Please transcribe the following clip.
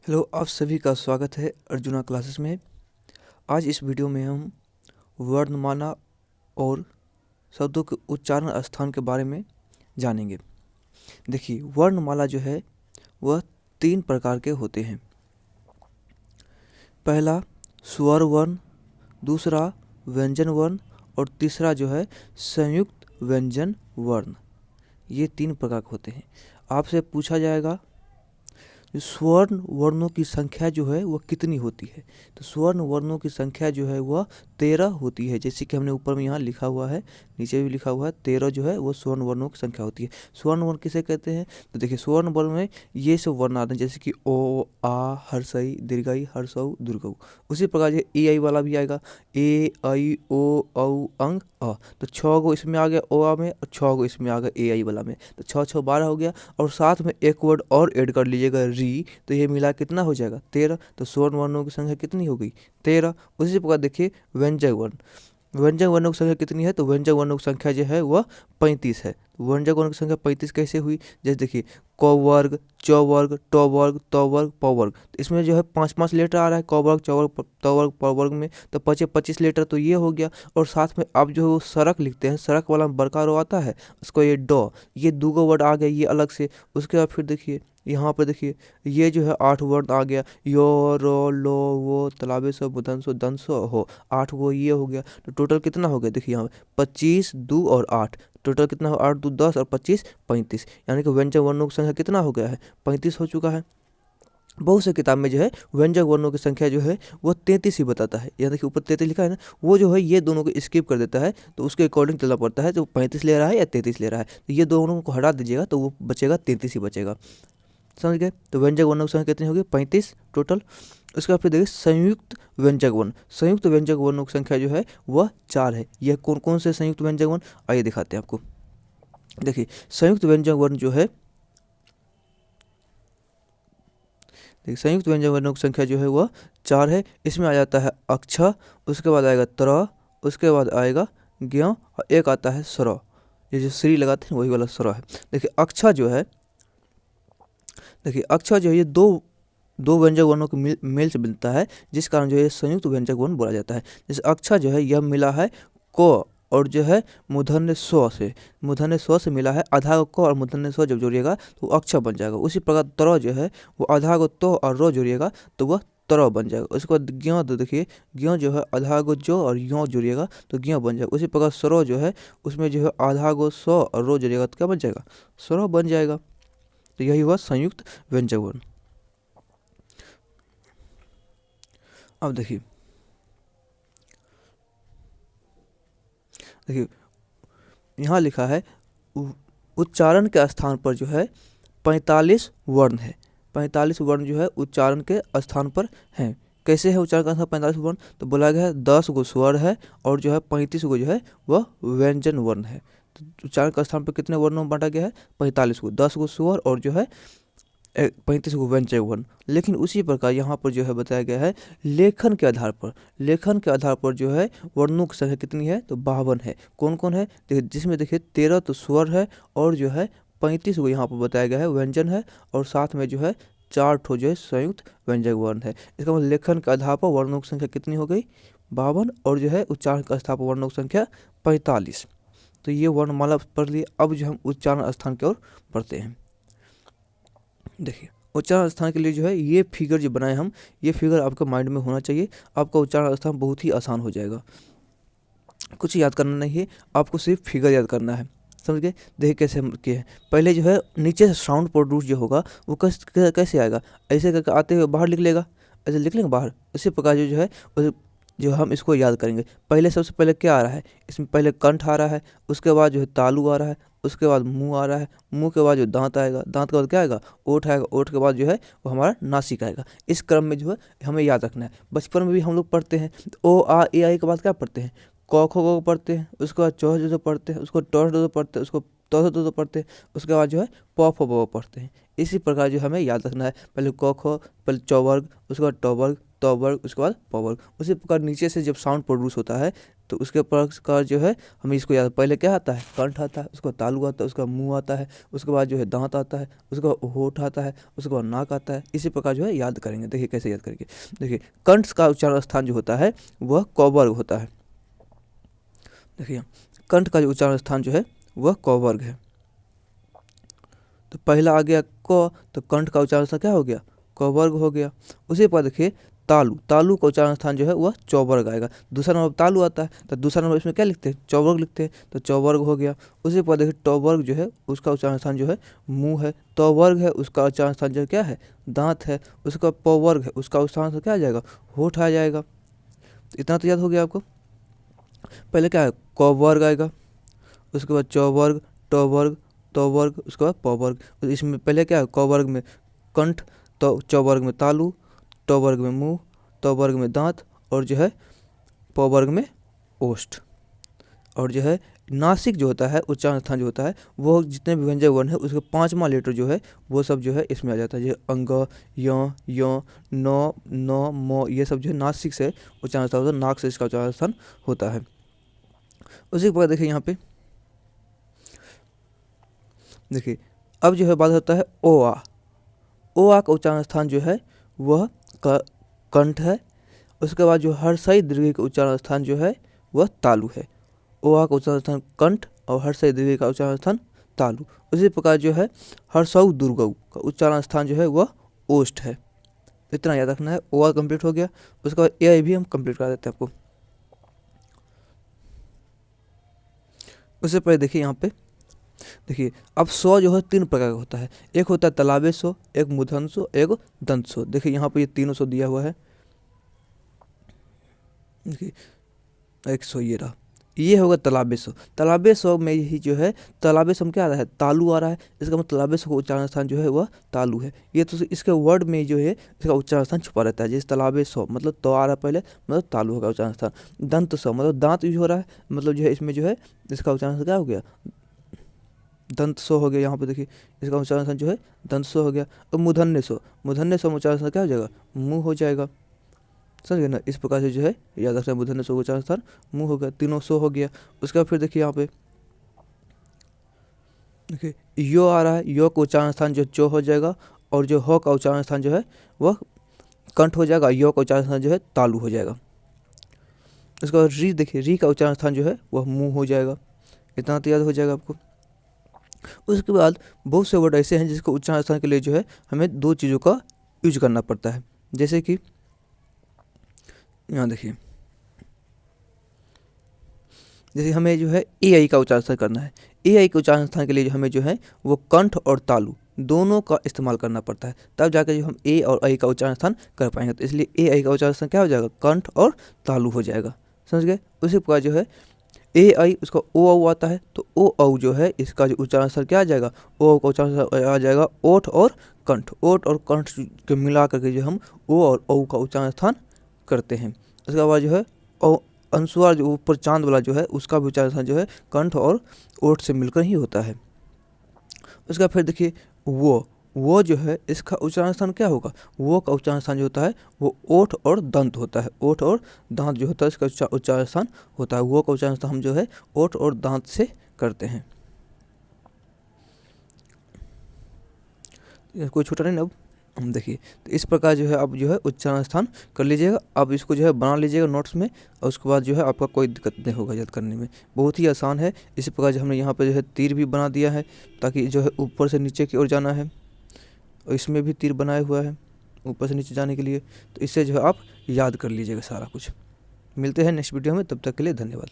Hello, आप सभी का स्वागत है अर्जुना क्लासेस में। आज इस वीडियो में हम वर्णमाला और शब्दों के उच्चारण स्थान के बारे में जानेंगे। देखिए, वर्णमाला जो है वह 3 प्रकार के होते हैं। पहला स्वर वर्ण, दूसरा व्यंजन वर्ण और तीसरा जो है संयुक्त व्यंजन वर्ण। ये 3 प्रकार के होते हैं। आपसे पूछा जाएगा स्वर्ण वर्णों की संख्या जो है वह कितनी होती है। तो स्वर्ण वर्णों की संख्या जो है वह 13 होती है। जैसे कि हमने ऊपर में यहाँ लिखा हुआ है, नीचे भी लिखा हुआ है, 13 जो है वो स्वर्ण वर्णों की संख्या होती है। स्वर्ण वर्ण किसे कहते हैं? तो देखिए, स्वर्ण वर्ण में ये सब वर्ण आते हैं, जैसे कि ओ, आ, हर्षई, दीर्घई, हर्षऊ, दुर्गऊ। उसी प्रकार ये ए आई वाला भी आएगा, ए आई ओ औ अंग अ। तो 6 गो इसमें आ गया ओ आ में और 6 गो इसमें आ गया ए आई वाला में। तो 6 6 12 हो गया और साथ में एक वर्ड और ऐड कर लीजिएगा री, तो ये मिला कितना हो जाएगा 13। तो स्वर्ण वर्णों की संख्या कितनी हो गई 13। उसी प्रकार देखिए व्यंजक वर्ण, व्यंजक वर्णों की संख्या कितनी है? तो व्यंजक वर्णों की संख्या जो है वह 35 है। व्यंजक वर्णों की संख्या 35 कैसे हुई? जैसे देखिए क वर्ग, च वर्ग, ट वर्ग, त वर्ग, प वर्ग। तो इसमें जो है 5 लेटर आ रहा है, क वर्ग, च वर्ग, त वर्ग, प वर्ग में। तो 25 लेटर तो ये हो गया। और साथ में आप जो सड़क लिखते हैं, सड़क वाला बड़का रो आता है, उसको ये ड, ये 2 वर्ड आ गया ये अलग से। उसके बाद फिर देखिए यहाँ पर देखिए ये जो है 8 वर्ण आ गया, यो रो लो वो तलाबे सो बुधन सो दन सो हो, 8 वो ये हो गया। तो टोटल कितना हो गया? देखिए यहाँ पे 25, 2 और 8, टोटल कितना हो? 8 2 10 और 25 35। यानी कि व्यंजक वर्णों की संख्या कितना हो गया है? 35 हो चुका है। बहुत से किताब में जो है व्यंजक वर्णों की संख्या जो है वो 33 ही बताता है। यहाँ देखिए ऊपर 33 लिखा है ना, वो जो है ये दोनों को स्किप कर देता है, तो उसके अकॉर्डिंग चलना पड़ता है। तो 35 ले रहा है या 33 ले रहा है, तो ये दोनों को हटा दीजिएगा तो वो बचेगा 33 ही बचेगा। समझ गए? तो व्यंजक वर्णों की संख्या कितनी होगी? 35 टोटल। उसके बाद फिर देखिए संयुक्त व्यंजक वर्ण। संयुक्त व्यंजक वर्णों की संख्या जो है वह 4 है। यह कौन कौन से संयुक्त व्यंजक वर्ण, आइए दिखाते हैं आपको। देखिए संयुक्त व्यंजक वर्ण जो है, देखिए संयुक्त व्यंजक वर्णों की संख्या जो है वह 4 है। इसमें आ जाता है अक्ष, उसके बाद आएगा त्र, उसके बाद आएगा ज्ञ और एक आता है स्वर। ये जो श्री लगाते हैं वही वाला स्वर है। देखिए अक्षा जो है, देखिए अक्षर जो है ये दो व्यंजक वर्णों के मेल से बनता है, जिस कारण जो है संयुक्त व्यंजक वर्ण बोला जाता है। जैसे अक्षर जो है यह मिला है क और जो है मूर्धन्य स्व से, मूर्धन्य स्व से मिला है। आधा को क और मूर्धन्य स्व जब जोड़िएगा तो वो अक्षर बन जाएगा। उसी प्रकार तर जो है वो आधा को तो और रो जोड़िएगा तो वह तर बन जाएगा। उसके बाद ज्ञ, तो देखिए ज्ञ जो है आधा को जो और यो जोड़िएगा तो ज्ञ बन जाएगा। उसी प्रकार स्वर जो है उसमें जो है आधा को सौ और रो जोड़िएगा तो क्या बन जाएगा? स्वर बन जाएगा। तो यही हुआ संयुक्त व्यंजक वर्ण। अब देखिए, देखिए यहाँ लिखा है उच्चारण के स्थान पर जो है 45 वर्ण है। 45 वर्ण जो है उच्चारण के स्थान पर हैं। कैसे है उच्चारण का स्थान 45 वर्ण? तो बोला गया है 10 गो स्वर है और जो है 35 गो जो है वह व्यंजन वर्ण है। तो उच्चारण का स्थान पर कितने वर्णों में बांटा गया है? 45 गो, 10 गो स्वर और जो है 35 को व्यंजक वर्ण। लेकिन उसी प्रकार यहाँ पर जो है बताया गया है लेखन के आधार पर, लेखन के आधार पर जो है वर्णों की संख्या कितनी है? तो 52 है। कौन कौन है? देखिए जिसमें देखिए 13 तो स्वर है और जो है 35 को यहाँ पर बताया गया है व्यंजन है और साथ में जो है 4 ठो जो है संयुक्त व्यंजक वर्ण है। इसका मतलब लेखन के आधार पर वर्णों की संख्या कितनी हो गई? 52 और जो है उच्चारण के आधार पर वर्णों की संख्या 45। तो ये वर्णमाला पढ़ लिए। अब जो हम उच्चारण स्थान की ओर बढ़ते हैं। देखिए उच्चारण स्थान के लिए जो है ये फिगर जो बनाए हम, ये फिगर आपके माइंड में होना चाहिए। आपका उच्चारण स्थान बहुत ही आसान हो जाएगा। कुछ याद करना नहीं है, आपको सिर्फ फिगर याद करना है। समझ गए? देखिए कैसे हम किए हैं। पहले जो है नीचे से साउंड प्रोड्यूस जो होगा वो कैसे आएगा? ऐसे करके आते हुए बाहर लिख लेगा, ऐसे लिख लेंगे बाहर। उसी प्रकार जो है जो हम इसको याद करेंगे। पहले सबसे पहले क्या आ रहा है? इसमें पहले कंठ आ रहा है, उसके बाद जो है तालु आ रहा है, उसके बाद मुंह आ रहा है, मुंह के बाद जो दांत आएगा, दांत के बाद क्या आएगा? ओठ आएगा, ओठ के बाद जो है वो हमारा नासिक आएगा। इस क्रम में जो है हमें याद रखना है। बचपन में भी हम लोग पढ़ते हैं तो ओ आ ए आई के बाद क्या पढ़ते हैं? क ख ग पढ़ते हैं, उसके बाद चौह जो पढ़ते हैं, उसको टॉस दो पढ़ते हैं, उसको तौह दो पढ़ते हैं, उसके बाद जो है प फ ब पढ़ते हैं। इसी प्रकार जो हमें याद रखना है। पहले क ख, पहले चौवर्ग, उसके बाद टवर्ग, त वर्ग, उसके बाद प वर्ग। उसी प्रकार नीचे से जब साउंड प्रोड्यूस होता है तो उसके प्रकार जो है हमें इसको याद, पहले क्या आता है, कंठ आता है, उसके बाद तालु आता है, उसका मुंह आता है, उसके बाद जो है दांत आता है, उसके बाद होठ आता है, उसके बाद नाक आता है। इसी प्रकार जो है याद करेंगे। देखिए कैसे याद करेंगे। देखिए कंठ का उच्चारण स्थान जो होता है वह क वर्ग होता है। देखिए कंठ का जो उच्चारण स्थान जो है वह क वर्ग है। तो पहला आ गया क, तो कंठ का उच्चारण स्थान क्या हो गया, क वर्ग हो गया। उसी पर देखिए तालु, तालु का उच्चारण स्थान जो है वह चौवर्ग आएगा। दूसरा नंबर तालु आता है तो दूसरा नंबर इसमें क्या लिखते हैं, चौवर्ग लिखते हैं, तो चौवर्ग हो गया। उसी पर देखिए टवर्ग जो है उसका उच्चारण स्थान जो है मुंह है, तवर्ग है उसका उच्चारण स्थान जो है क्या है, दांत है। उसका पवर्ग है उसका उच्चारण स्थान क्या आ जाएगा, होठ आ जाएगा। इतना तो याद हो गया आपको। पहले क्या है, क वर्ग आएगा, उसके बाद चौवर्ग, टवर्ग, तवर्ग, उसके बाद पवर्ग। इसमें पहले क्या है, क वर्ग में कंठ, तो चौवर्ग में तालु, टवर्ग में मुंह, तवर्ग में दांत, और जो है पवर्ग में ओष्ठ। और जो है नासिक जो होता है, उच्चारण स्थान जो होता है, वो जितने भी व्यंजन वर्ण है उसके 5वां लेटर जो है वो सब जो है इसमें आ जाता है। जैसे अंग, य, न, न, म, ये सब जो है नासिक से उच्चारण स्थान होता है, नाक से इसका उच्चारण स्थान होता है। उसी के बाद देखिए यहाँ पे देखिए अब जो है बात होता है ओ आ। ओ आ का उच्चारण स्थान जो है वह कंठ है। उसके बाद जो हर्षई दीर्घ का उच्चारण स्थान जो है वह तालु है। ओ आ का उच्चारण स्थान कंठ और हर्षई दीर्घ का उच्चारण स्थान तालु। उसी प्रकार जो है हर्षऊ दुर्गऊ का उच्चारण स्थान जो है वह ओष्ठ है। इतना याद रखना है। ओ आ कंप्लीट हो गया। उसके बाद ए भी हम कंप्लीट करा देते हैं आपको। उससे पहले देखिए यहाँ पे देखिए अब सौ जो है 3 प्रकार का होता है। एक होता है तालाबे सौ, एक मूर्धन्य सौ, एक दंत सौ। देखिए यहाँ पे ये तीनों सौ दिया हुआ है। देखिए एक सौ ये रहा, ये होगा तालाबे सौ। तालाबे सौ में ही जो है तालाबे सौ में क्या आ रहा है, तालु आ रहा है। इसका मतलब तालाबे सौ का उच्चारण स्थान जो है वह तालु है। ये तो इसके वर्ड में जो है इसका उच्चारण स्थान छुपा रहता है। जैसे तालाबे सौ मतलब तो आ रहा है पहले, मतलब तालु होगा उच्चारण स्थान। दंत सौ मतलब दांत यूज हो रहा है, मतलब जो है इसमें जो है इसका उच्चारण क्या हो गया, दंत सौ हो गया। यहाँ पे देखिए इसका उच्चारण स्थान जो है दंत सौ हो गया। और मूर्धन्य सौ, मूर्धन्य सौ में उच्चारण स्थान क्या हो जाएगा, मुंह हो जाएगा। समझ गए ना। इस प्रकार से जो है याद रखना है, मूर्धन्य सौ का उच्चारण स्थान मुंह हो गया। तीनों सौ हो गया। उसके बाद फिर देखिए यहाँ पे देखिए यो आ रहा है, यो का उच्चारण स्थान जो चो हो जाएगा, और जो हो का उच्चारण स्थान जो है वह कंठ हो जाएगा। यो का उच्चारण स्थान जो है तालु हो जाएगा। उसके बाद री देखिए, री का उच्चारण स्थान जो है वह मुंह हो जाएगा। इतना तो याद हो जाएगा आपको। उसके बाद बहुत से वर्ड ऐसे हैं जिसको उच्चारण स्थान के लिए जो है हमें 2 चीज़ों का यूज करना पड़ता है। जैसे कि यहाँ देखिए, जैसे हमें जो है ए आई का उच्चारण स्थान करना है। ए आई के उच्चारण स्थान के लिए जो हमें जो है वो कंठ और तालु दोनों का इस्तेमाल करना पड़ता है, तब जाकर जो हम ए और आई का उच्चारण स्थान कर पाएंगे। तो इसलिए ए आई का उच्चारण स्थान क्या हो जाएगा, कंठ और तालु हो जाएगा। समझ गए। उसी प्रकार जो है ए आई उसका ओ औ आता है, तो ओ औ जो है इसका जो उच्चारण स्थान क्या आ जाएगा, ओ का उच्चारण आ जाएगा ओठ और कंठ। ओठ और कंठ के मिला करके जो हम ओ और औ का उच्चारण स्थान करते हैं। उसके बाद जो है औ अनुस्वार जो ऊपर चांद वाला जो है उसका भी उच्चारण स्थान जो है कंठ और ओठ से मिलकर ही होता है। उसका फिर देखिए वो जो है इसका उच्चारण स्थान क्या होगा, वो का उच्चारण स्थान जो होता है वो ओठ और दंत होता है। ओठ और दांत जो होता है इसका उच्चारण स्थान होता है। वो का उच्चारण स्थान हम जो है ओठ और दांत से करते हैं। कोई छूटा नहीं ना। अब हम देखिए तो इस प्रकार जो है आप जो है उच्चारण स्थान कर लीजिएगा। आप इसको जो है बना लीजिएगा नोट्स में, और उसके बाद जो है आपका कोई दिक्कत नहीं होगा याद करने में। बहुत ही आसान है। इसी प्रकार जो हमने यहाँ पे जो है तीर भी बना दिया है, ताकि जो है ऊपर से नीचे की ओर जाना है, और इसमें भी तीर बनाया हुआ है ऊपर से नीचे जाने के लिए। तो इससे जो है आप याद कर लीजिएगा सारा कुछ। मिलते हैं नेक्स्ट वीडियो में, तब तक के लिए धन्यवाद।